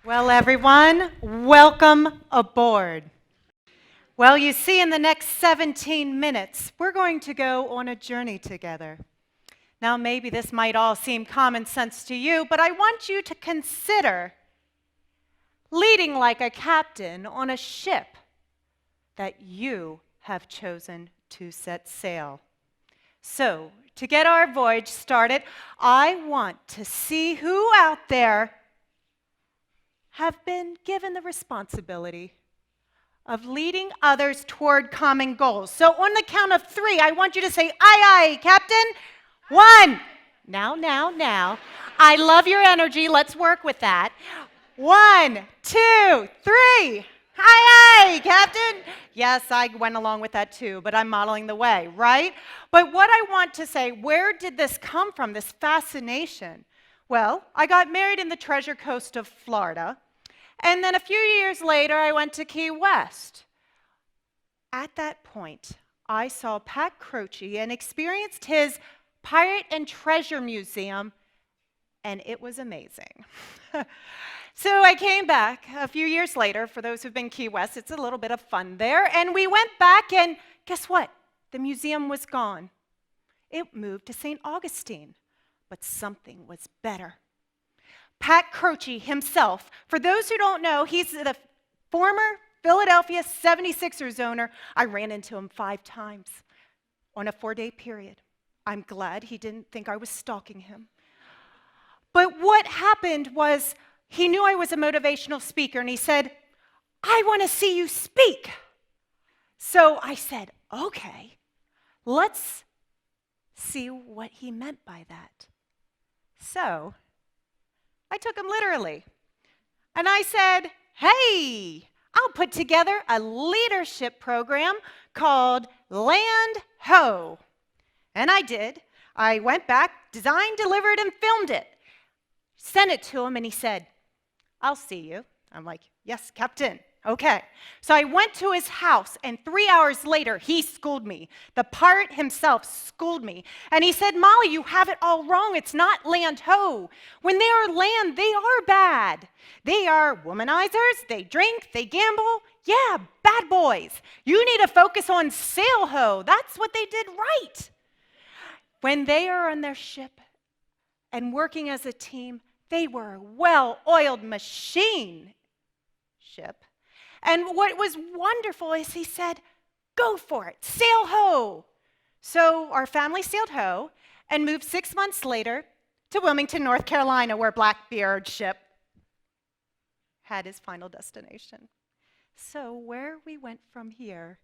Well, everyone, welcome aboard. Well, you see, in the next 17 minutes, we're going to go on a journey together. Now, maybe this might all seem common sense to you, but I want you to consider leading like a captain on a ship that you have chosen to set sail. So, to get our voyage started, I want to see who out there have been given the responsibility of leading others toward common goals. So on the count of 3, I want you to say, aye, aye, Captain. 1. Now. I love your energy. Let's work with that. 1, 2, 3. Aye, aye, Captain. Yes, I went along with that too, but I'm modeling the way, right? But what I want to say, where did this come from, this fascination? Well, I got married in the Treasure Coast of Florida. And then a few years later, I went to Key West. At that point, I saw Pat Croce and experienced his Pirate and Treasure Museum, and it was amazing. So I came back a few years later. For those who've been Key West, it's a little bit of fun there. And we went back, and guess what? The museum was gone. It moved to St. Augustine, but something was better. Pat Croce himself, for those who don't know, he's the former Philadelphia 76ers owner. I ran into him 5 times on a 4-day period. I'm glad he didn't think I was stalking him. But what happened was he knew I was a motivational speaker, and he said, I want to see you speak. So I said, okay, let's see what he meant by that. So I took him literally. And I said, hey, I'll put together a leadership program called Land Ho. And I did. I went back, designed, delivered, and filmed it. Sent it to him, and he said, I'll see you. I'm like, yes, Captain. Okay. So I went to his house, and 3 hours later, he schooled me. The pirate himself schooled me. And he said, Molly, you have it all wrong. It's not land ho. When they are land, they are bad. They are womanizers. They drink. They gamble. Yeah, bad boys. You need to focus on sail ho. That's what they did right. When they are on their ship and working as a team, they were a well-oiled machine ship. And what was wonderful is he said, go for it, sail ho. So our family sailed ho and moved 6 months later to Wilmington, North Carolina, where Blackbeard ship had his final destination. So where we went from here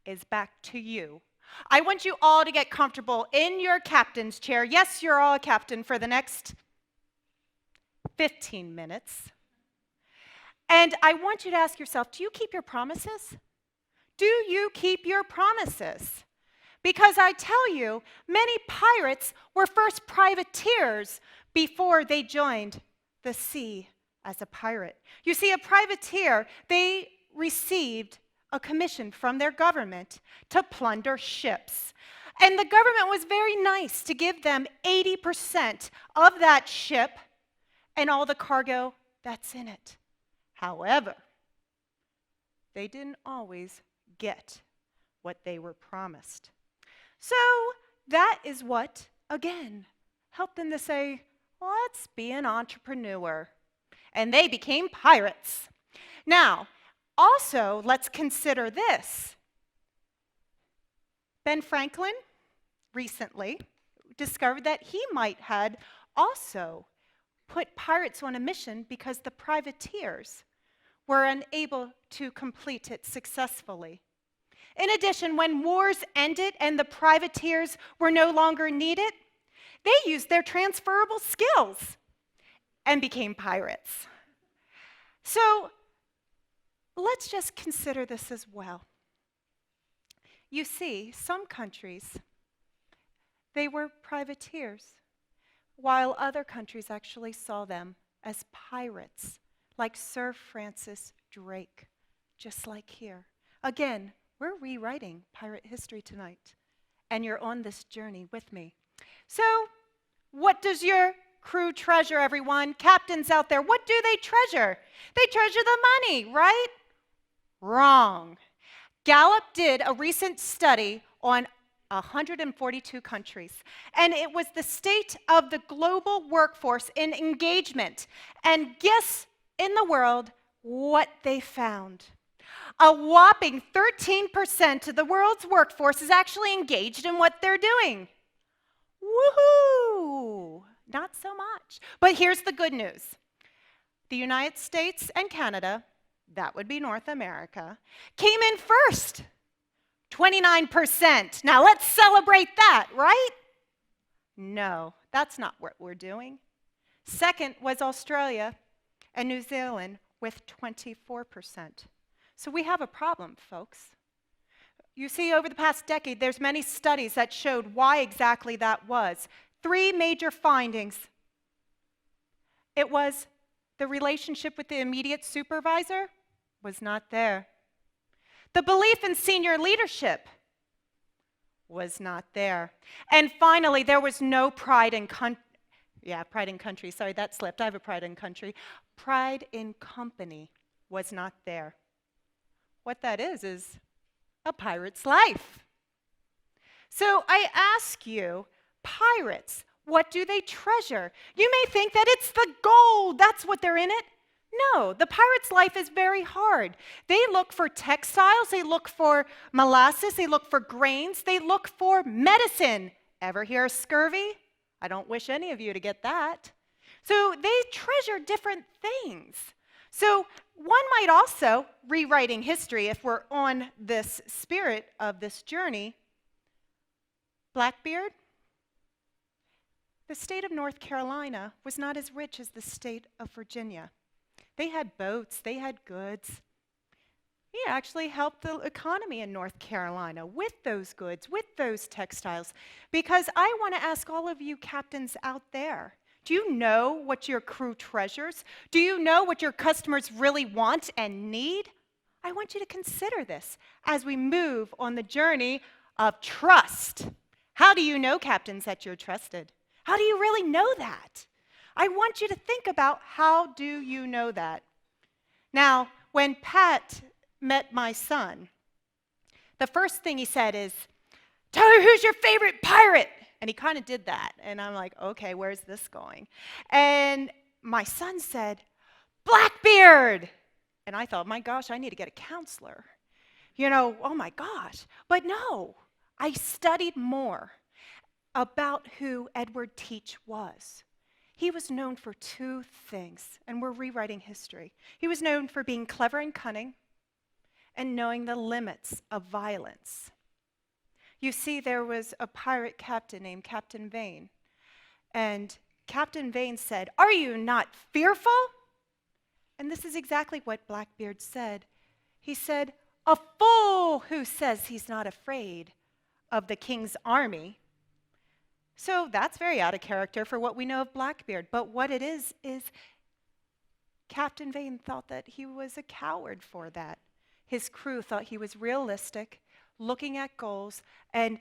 is back to you. I want you all to get comfortable in your captain's chair. Yes, you're all a captain for the next 15 minutes. And I want you to ask yourself, do you keep your promises? Do you keep your promises? Because I tell you, many pirates were first privateers before they joined the sea as a pirate. You see, a privateer, they received a commission from their government to plunder ships. And the government was very nice to give them 80% of that ship and all the cargo that's in it. However, they didn't always get what they were promised. So that is what, again, helped them to say, let's be an entrepreneur. And they became pirates. Now, also, let's consider this. Ben Franklin recently discovered that he might had also put pirates on a mission because the privateers were unable to complete it successfully. In addition, when wars ended and the privateers were no longer needed, they used their transferable skills and became pirates. So let's just consider this as well. You see, some countries, they were privateers, while other countries actually saw them as pirates, like Sir Francis Drake, just like here. Again, we're rewriting pirate history tonight, and you're on this journey with me. So, what does your crew treasure, everyone? Captains out there, what do they treasure? They treasure the money, right? Wrong. Gallup did a recent study on 142 countries, and it was the state of the global workforce in engagement. And guess in the world what they found? A whopping 13% of the world's workforce is actually engaged in what they're doing. Woohoo! Not so much. But here's the good news. The United States and Canada, that would be North America, came in first. 29%. Now let's celebrate that, right? No, that's not what we're doing. Second was Australia and New Zealand with 24%. So we have a problem, folks. You see, over the past decade, there's many studies that showed why exactly that was. 3 major findings. It was the relationship with the immediate supervisor was not there. The belief in senior leadership was not there. And finally, there was no pride in pride in country. Sorry, that slipped. I have a pride in country. Pride in company was not there. What that is a pirate's life. So I ask you, pirates, what do they treasure? You may think that it's the gold. That's what they're in it. No, the pirate's life is very hard. They look for textiles, they look for molasses, they look for grains, they look for medicine. Ever hear of scurvy? I don't wish any of you to get that. So they treasure different things. So one might also, rewriting history, if we're on this spirit of this journey, Blackbeard, the state of North Carolina was not as rich as the state of Virginia. They had boats, they had goods. He actually helped the economy in North Carolina with those goods, with those textiles. Because I want to ask all of you captains out there, do you know what your crew treasures? Do you know what your customers really want and need? I want you to consider this as we move on the journey of trust. How do you know, captains, that you're trusted? How do you really know that? I want you to think about, how do you know that? Now, when Pat met my son, the first thing he said is, "Tell her who's your favorite pirate." And he kind of did that. And I'm like, okay, where's this going? And my son said, "Blackbeard." And I thought, my gosh, I need to get a counselor. Oh my gosh. But no, I studied more about who Edward Teach was. He was known for 2 things, and we're rewriting history. He was known for being clever and cunning and knowing the limits of violence. You see, there was a pirate captain named Captain Vane, and Captain Vane said, "Are you not fearful?" And this is exactly what Blackbeard said. He said, "A fool who says he's not afraid of the king's army." So that's very out of character for what we know of Blackbeard. But what it is Captain Vane thought that he was a coward for that. His crew thought he was realistic, looking at goals, and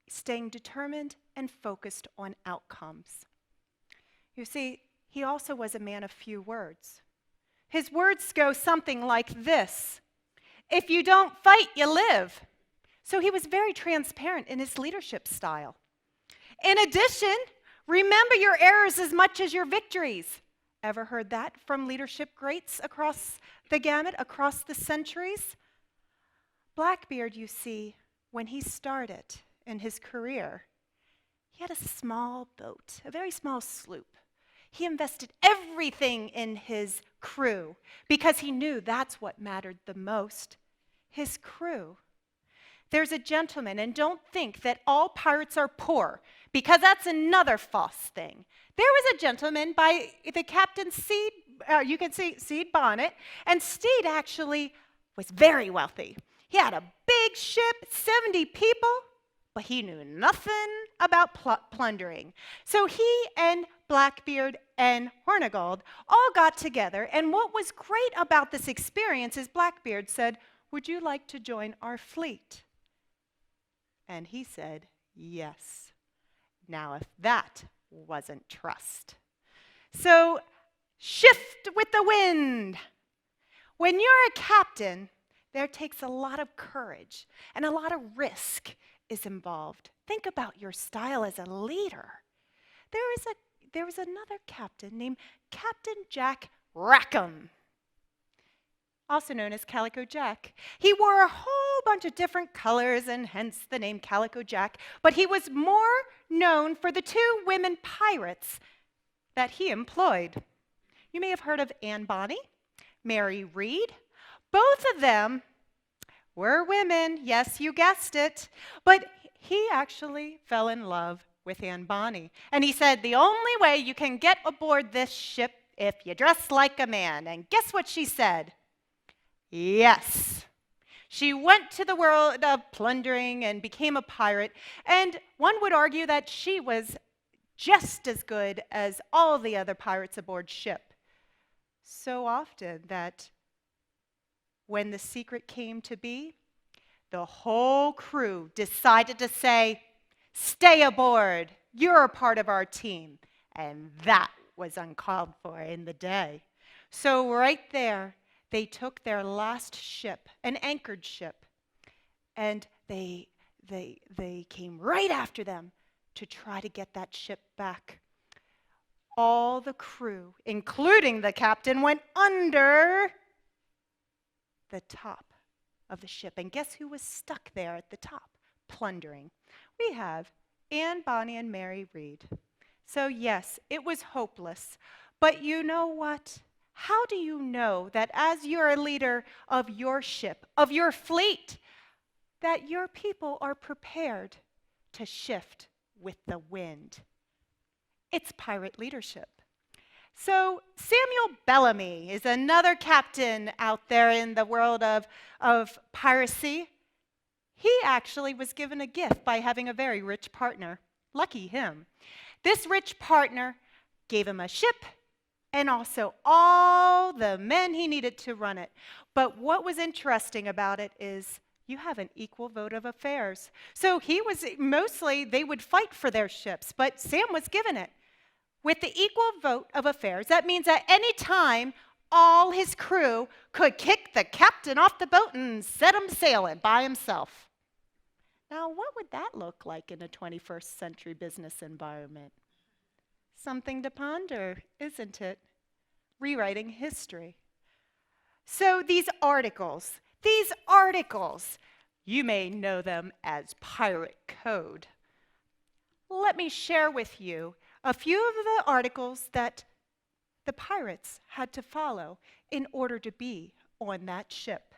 staying determined and focused on outcomes. You see, he also was a man of few words. His words go something like this: "If you don't fight, you live." So he was very transparent in his leadership style. In addition, remember your errors as much as your victories. Ever heard that from leadership greats across the gamut, across the centuries? Blackbeard, you see, when he started in his career, he had a small boat, a very small sloop. He invested everything in his crew because he knew that's what mattered the most, his crew. There's a gentleman, and don't think that all pirates are poor, because that's another false thing. There was a gentleman by the Captain Steed, you can see Steed Bonnet, and Steed actually was very wealthy. He had a big ship, 70 people, but he knew nothing about plundering. So he and Blackbeard and Hornigold all got together, and what was great about this experience is Blackbeard said, "Would you like to join our fleet?" And he said, "Yes." Now, if that wasn't trust. So shift with the wind. When you're a captain, there takes a lot of courage and a lot of risk is involved. Think about your style as a leader. There was another captain named Captain Jack Rackham, also known as Calico Jack. He wore a whole bunch of different colors and hence the name Calico Jack, but he was more known for the two women pirates that he employed. You may have heard of Anne Bonny, Mary Read. Both of them were women, yes, you guessed it, but he actually fell in love with Anne Bonny. And he said, the only way you can get aboard this ship if you dress like a man. And guess what she said? Yes. She went to the world of plundering and became a pirate. And one would argue that she was just as good as all the other pirates aboard ship. So often that when the secret came to be, the whole crew decided to say, stay aboard, you're a part of our team. And that was uncalled for in the day. So right there, they took their last ship, an anchored ship, and they came right after them to try to get that ship back. All the crew, including the captain, went under the top of the ship. And guess who was stuck there at the top, plundering? We have Anne Bonny and Mary Read. So yes, it was hopeless. But you know what? How do you know that as you're a leader of your ship, of your fleet, that your people are prepared to shift with the wind? It's pirate leadership. So Samuel Bellamy is another captain out there in the world of piracy. He actually was given a gift by having a very rich partner. Lucky him. This rich partner gave him a ship and also all the men he needed to run it. But what was interesting about it is you have an equal vote of affairs. So they would fight for their ships, but Sam was given it. With the equal vote of affairs, that means at any time, all his crew could kick the captain off the boat and set him sailing by himself. Now, what would that look like in a 21st century business environment? Something to ponder, isn't it? Rewriting history. So these articles, you may know them as pirate code. Let me share with you a few of the articles that the pirates had to follow in order to be on that ship.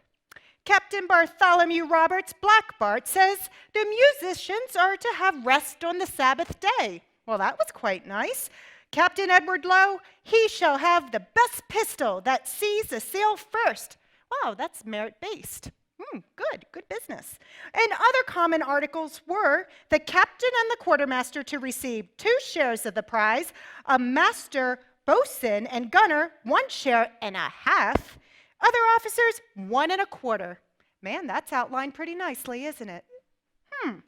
Captain Bartholomew Roberts Blackbeard says the musicians are to have rest on the Sabbath day. Well, that was quite nice. Captain Edward Lowe, he shall have the best pistol that sees the sail first. Wow, that's merit-based. Good business. And other common articles were the captain and the quartermaster to receive 2 shares of the prize, a master boatswain and gunner 1.5 shares, other officers 1.25. Man, that's outlined pretty nicely, isn't it? And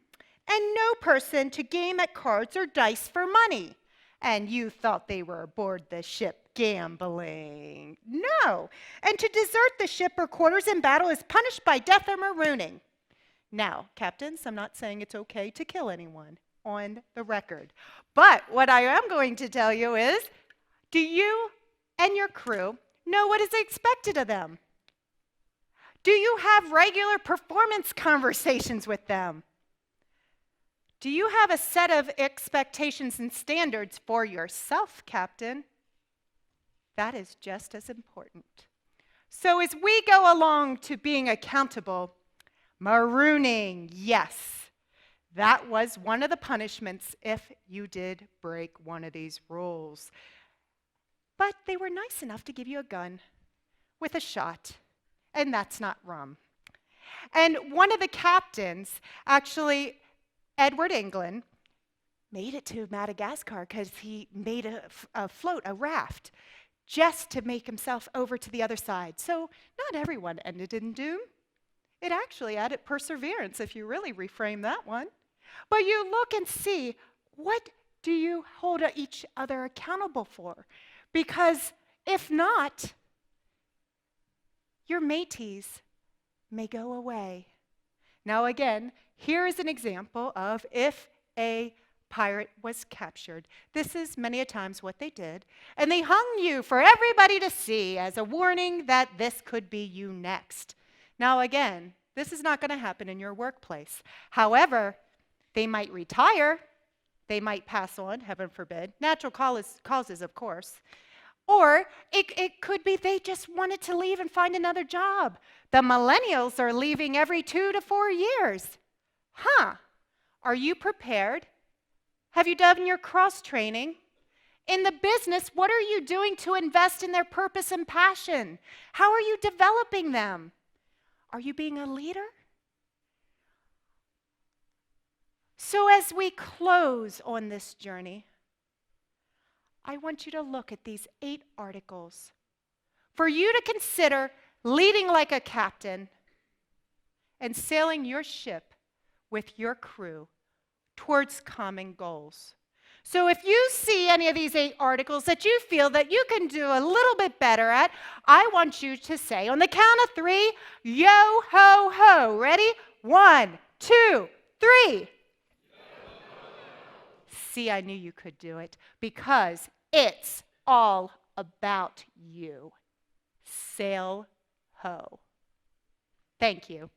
no person to game at cards or dice for money. And you thought they were aboard the ship gambling. No. And to desert the ship or quarters in battle is punished by death or marooning. Now, captains, I'm not saying it's okay to kill anyone on the record. But what I am going to tell you is, do you and your crew know what is expected of them? Do you have regular performance conversations with them? Do you have a set of expectations and standards for yourself, Captain? That is just as important. So as we go along to being accountable, marooning, yes, that was one of the punishments if you did break one of these rules. But they were nice enough to give you a gun with a shot, and that's not rum. And one of the captains, actually, Edward England, made it to Madagascar because he made a float, a raft, just to make himself over to the other side. So not everyone ended in doom. It actually added perseverance if you really reframe that one. But you look and see, what do you hold each other accountable for? Because if not, your mateys may go away. Now again, here is an example of if a pirate was captured. This is many a times what they did. And they hung you for everybody to see as a warning that this could be you next. Now again, this is not going to happen in your workplace. However, they might retire. They might pass on, heaven forbid. Natural causes, of course. Or it could be they just wanted to leave and find another job. The millennials are leaving every 2 to 4 years. Are you prepared? Have you done your cross training? In the business, what are you doing to invest in their purpose and passion? How are you developing them? Are you being a leader? So as we close on this journey, I want you to look at these 8 articles for you to consider leading like a captain and sailing your ship with your crew towards common goals. So if you see any of these 8 articles that you feel that you can do a little bit better at, I want you to say on the count of 3, yo ho ho. Ready? 1, 2, 3. See, I knew you could do it because it's all about you. Sail ho. Thank you.